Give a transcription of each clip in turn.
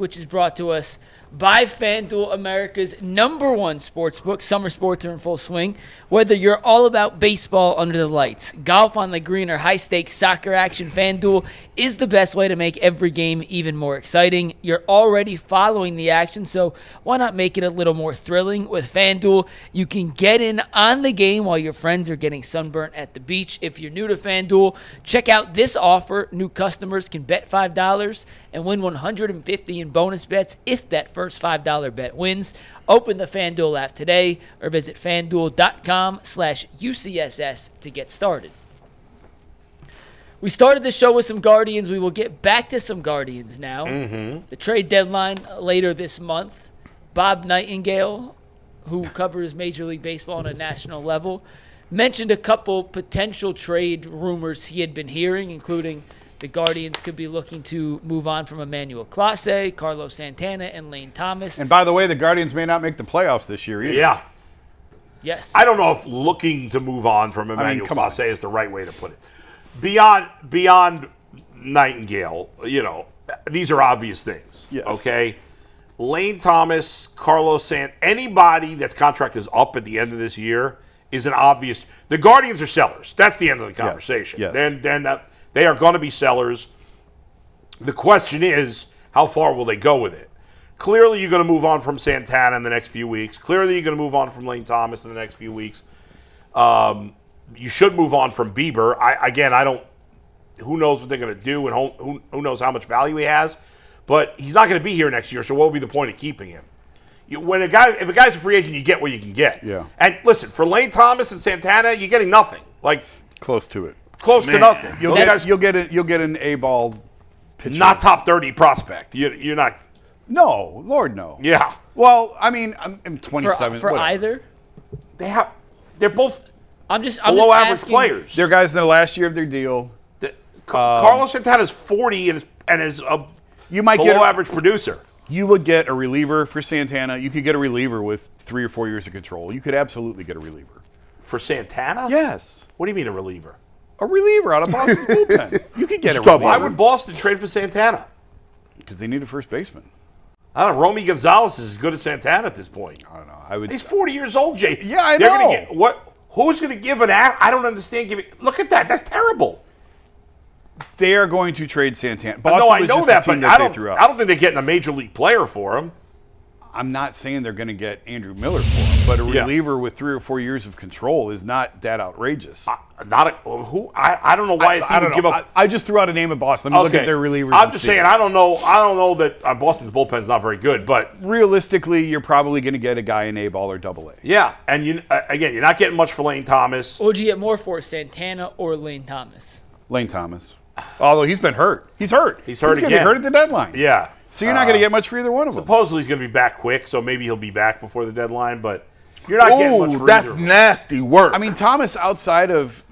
which is brought to us by FanDuel, America's #1 sportsbook. Summer sports are in full swing. Whether you're all about baseball under the lights, golf on the green, or high-stakes soccer action, FanDuel is the best way to make every game even more exciting. You're already following the action, so why not make it a little more thrilling? With FanDuel, you can get in on the game while your friends are getting sunburnt at the beach. If you're new to FanDuel, check out this offer. New customers can bet $5 and win $150 in bonus bets if that first $5 bet wins. Open the FanDuel app today or visit FanDuel.com/UCSS to get started. We started the show with some Guardians. We will get back to some Guardians now. The trade deadline later this month. Bob Nightingale, who covers Major League Baseball on a national level, mentioned a couple potential trade rumors he had been hearing, including the Guardians could be looking to move on from Emmanuel Clase, Carlos Santana, and Lane Thomas. And by the way, the Guardians may not make the playoffs this year either. Yeah. Yes. I don't know if looking to move on from Emmanuel Clase is the right way to put it. Beyond Nightingale, these are obvious things. Yes. Okay? Lane Thomas, Carlos Sant, anybody that's contract is up at the end of this year is an obvious. The Guardians are sellers. That's the end of the conversation. Yes. Then they are going to be sellers. The question is, how far will they go with it? Clearly, you're going to move on from Santana in the next few weeks. Clearly, you're going to move on from Lane Thomas in the next few weeks. You should move on from Bieber. I don't. Who knows what they're going to do, and who knows how much value he has? But he's not going to be here next year. So what would be the point of keeping him? If a guy's a free agent, you get what you can get. Yeah. And listen, for Lane Thomas and Santana, you're getting nothing. Like Close to it. close to nothing. You'll get an A-ball pitcher. Not top 30 prospect. You're not. No, Lord no. Yeah. Well, I mean, I'm 27. For whatever. either? They're both I'm below average asking, players. They're guys in the last year of their deal. Carlos Santana's 40 and is a below average producer. You would get a reliever for Santana. You could get a reliever with 3 or 4 years of control. You could absolutely get a reliever. For Santana? Yes. What do you mean a reliever? A reliever out of Boston's bullpen. You could get a reliever. Why would Boston trade for Santana? Because they need a first baseman. I don't know. Romy Gonzalez is as good as Santana at this point. I don't know. He's 40 years old, Jay. Yeah, I They're know. Gonna get, who's going to give an act? I don't understand giving. Look at that. That's terrible. They are going to trade Santana. No, I know that, but I don't think they're getting a major league player for him. I'm not saying they're going to get Andrew Miller for him, but a reliever with 3 or 4 years of control is not that outrageous. I don't know why a team would give up. I just threw out a name of Boston. Let me look at their relievers. I'm just saying, I don't know that Boston's bullpen is not very good, but realistically, you're probably going to get a guy in A-ball or Double-A. Yeah, and you're not getting much for Lane Thomas. What would you get more for, Santana or Lane Thomas? Lane Thomas. Although he's been hurt. He's hurt. He's hurt again. He's going to be hurt at the deadline. Yeah. So you're not going to get much for either one of them. Supposedly he's going to be back quick, so maybe he'll be back before the deadline, but you're not getting much for that's either. nasty work. I mean, Thomas, outside of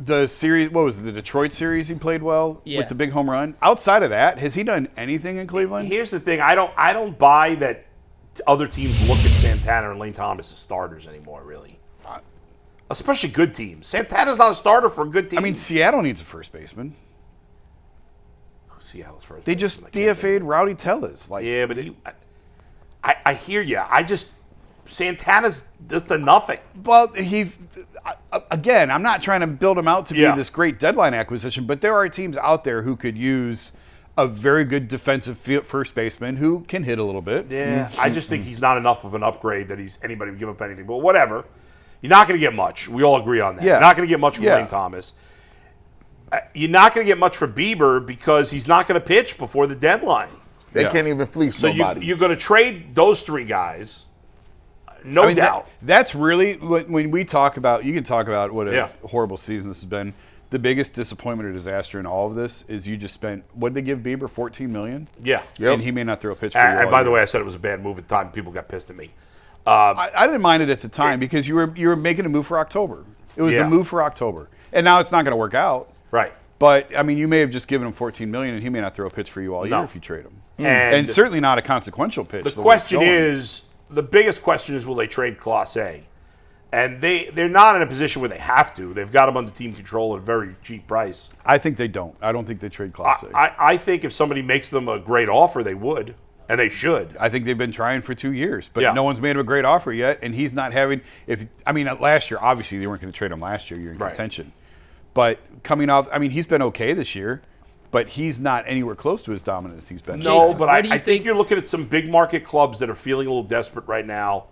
the series, what was it, the Detroit series he played well with the big home run? Outside of that, has he done anything in Cleveland? Here's the thing. I don't buy that other teams look at Santana and Lane Thomas as starters anymore, really. Especially good teams. Santana's not a starter for a good team. I mean, Seattle needs a first baseman. Seattle's first. They just DFA'd Rowdy Tellez. Yeah, but I hear you. Santana's just a nothing. Well, again, I'm not trying to build him out to be this great deadline acquisition, but there are teams out there who could use a very good defensive first baseman who can hit a little bit. Yeah, I just think he's not enough of an upgrade that anybody would give up anything. But whatever. You're not going to get much. We all agree on that. Yeah. You're not going to get much from Lane Thomas. You're not going to get much for Bieber because he's not going to pitch before the deadline. They can't even fleece nobody. So you're going to trade those 3 guys, no doubt. That's really, when we talk about, you can talk about what a horrible season this has been. The biggest disappointment or disaster in all of this is you just spent, what did they give Bieber, $14 million? Yeah. And he may not throw a pitch for you. And by the way, I said it was a bad move at the time. People got pissed at me. I didn't mind it at the time because you were making a move for October. It was a move for October. And now it's not going to work out. Right. But, I mean, you may have just given him $14 million, and he may not throw a pitch for you all year if you trade him. And certainly not a consequential pitch. The biggest question is, will they trade Clase? And they're not in a position where they have to. They've got him under team control at a very cheap price. I think they don't. I don't think they trade Clase. I think if somebody makes them a great offer, they would. And they should. I think they've been trying for 2 years, but no one's made him a great offer yet, and he's not having. Last year, obviously they weren't going to trade him last year. You're in contention, but coming off, he's been okay this year, but he's not anywhere close to his dominance he's been. No, Jason, but I think you're looking at some big market clubs that are feeling a little desperate right now.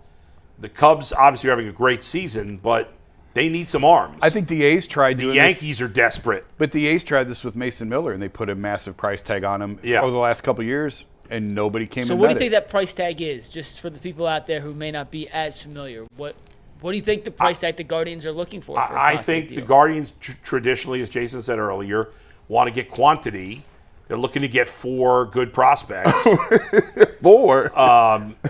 The Cubs obviously are having a great season, but they need some arms. I think the A's tried doing this. The Yankees are desperate. But the A's tried this with Mason Miller, and they put a massive price tag on him over the last couple of years. And nobody came. So what do you think that price tag is? Just for the people out there who may not be as familiar, what do you think the price tag the Guardians are looking for? I think the Guardians traditionally, as Jason said earlier, want to get quantity. They're looking to get 4 good prospects. 4.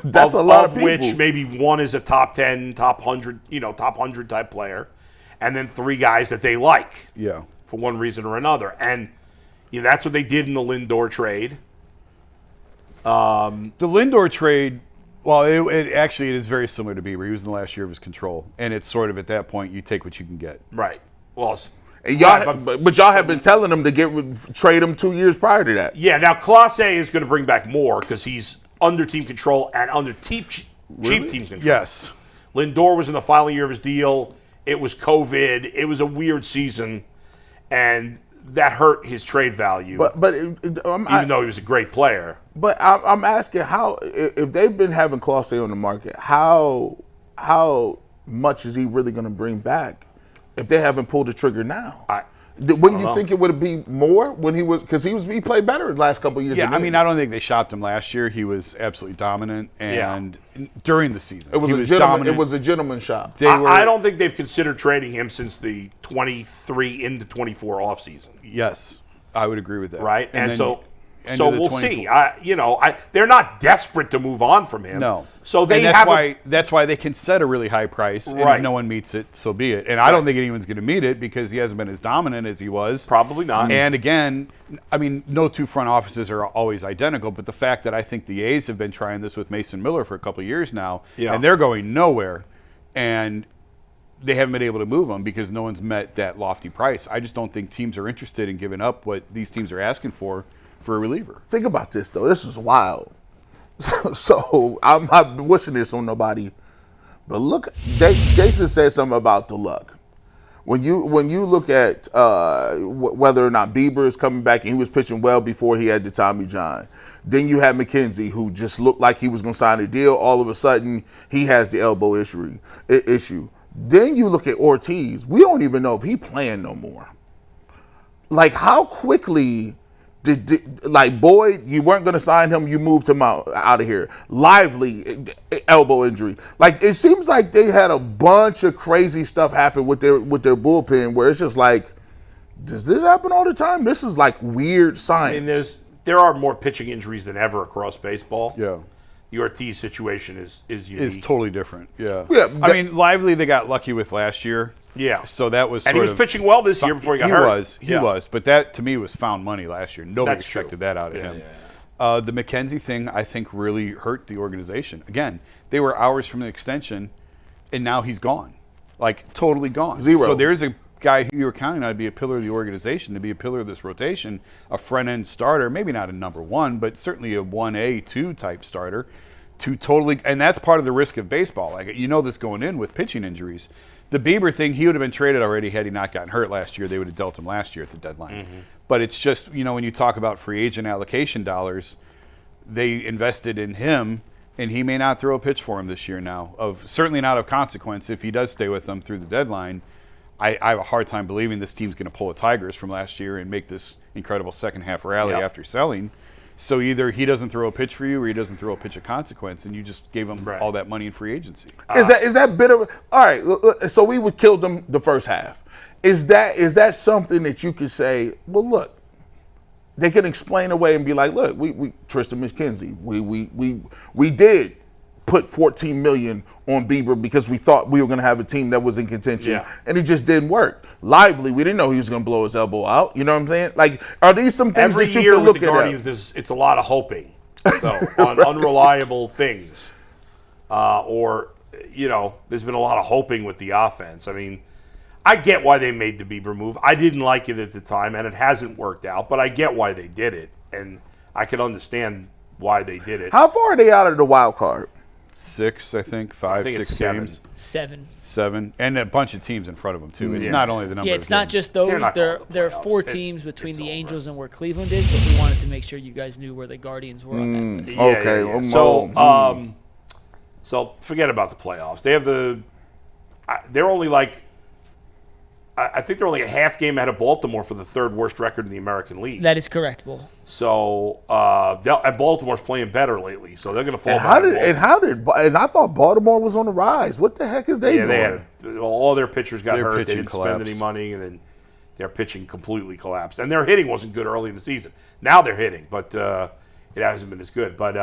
That's a lot of people. Which maybe one is a top 10, top 100, top 100 type player, and then 3 guys that they like. Yeah. For one reason or another, and that's what they did in the Lindor trade. The Lindor trade, well, it is very similar to Bieber. He was in the last year of his control, and it's sort of at that point you take what you can get. Right. Well, and but y'all have been telling them to trade him 2 years prior to that. Yeah. Now Clase is going to bring back more because he's under team control and under cheap team control. Yes. Lindor was in the final year of his deal. It was COVID. It was a weird season, and that hurt his trade value. Even though he was a great player. But I'm asking how, if they've been having Clase on the market, how much is he really going to bring back if they haven't pulled the trigger now? Wouldn't you think it would be more when he played better the last couple of years? Yeah, I don't think they shopped him last year. He was absolutely dominant, and during the season, it was a gentleman shop. I don't think they've considered trading him since the 23 into 24 offseason. Yes, I would agree with that. Right, and so we'll see. They're not desperate to move on from him. No. So that's why they can set a really high price, and if no one meets it, so be it. And I don't think anyone's going to meet it because he hasn't been as dominant as he was. Probably not. And again, no 2 front offices are always identical, but the fact that I think the A's have been trying this with Mason Miller for a couple of years now, and they're going nowhere, and they haven't been able to move him because no one's met that lofty price. I just don't think teams are interested in giving up what these teams are asking for a reliever. Think about this, though. This is wild. So I'm not wishing this on nobody, but look, Jason said something about the luck. When you look at whether or not Bieber is coming back, and he was pitching well before he had the Tommy John. Then you have McKenzie, who just looked like he was going to sign a deal. All of a sudden, he has the elbow issue. Then you look at Ortiz. We don't even know if he's playing no more. Like, how quickly Boyd, you weren't going to sign him, you moved him out of here. Lively, elbow injury. Like, it seems like they had a bunch of crazy stuff happen with their bullpen where it's just like, does this happen all the time? This is like weird science. There are more pitching injuries than ever across baseball. Yeah. The Ortiz situation is unique. It's totally different. Yeah. Lively they got lucky with last year. Yeah. So that was and he was pitching well this year before he got hurt. He was. But that, to me, was found money last year. Nobody expected that out of him. Yeah. The McKenzie thing, I think, really hurt the organization. Again, they were hours from the extension, and now he's gone. Like, totally gone. Zero. So there's a guy who you were counting on to be a pillar of the organization, to be a pillar of this rotation, a front-end starter, maybe not a number 1, but certainly a 1A, 2 type starter, and that's part of the risk of baseball. Like, this going in with pitching injuries. The Bieber thing, he would have been traded already had he not gotten hurt last year. They would have dealt him last year at the deadline. Mm-hmm. But it's just, when you talk about free agent allocation dollars, they invested in him, and he may not throw a pitch for him this year now. Certainly not of consequence if he does stay with them through the deadline. I have a hard time believing this team's going to pull a Tigers from last year and make this incredible second half rally after selling. So either he doesn't throw a pitch for you or he doesn't throw a pitch of consequence, and you just gave him all that money in free agency. Is that bit of – all right, so we would kill them the first half. Is that something that you could say, well, look, they can explain away and be like, look, we Tristan McKenzie, we did put $14 million on Bieber because we thought we were going to have a team that was in contention, and it just didn't work. Lively, we didn't know he was going to blow his elbow out. You know what I'm saying? Like, are these some things Every that you year can with look the Guardians, it's a lot of hoping on unreliable things. There's been a lot of hoping with the offense. I mean, I get why they made the Bieber move. I didn't like it at the time, and it hasn't worked out, but I get why they did it, and I can understand why they did it. How far are they out of the wild card? 6, I think, 5, think it's 6 7. games. 7. 7, and a bunch of teams in front of them too. It's Yeah. not only the number. Yeah, of it's not games. just those. They're not There going to are the 4 playoffs. teams between It's the over. Angels and where Cleveland is, but we wanted to make sure you guys knew where the Guardians were on that list. Okay, well, So forget about the playoffs. They have they're only like, I think they're only a half game ahead of Baltimore for the 3rd worst record in the American League. That is correct, Bull. So and Baltimore's playing better lately, so they're going to fall behind. And I thought Baltimore was on the rise. What the heck is they doing? They had all their pitchers got Their hurt. They pitching didn't spend collapsed. any money, and then their pitching completely collapsed. And their hitting wasn't good early in the season. Now they're hitting, but it hasn't been as good. But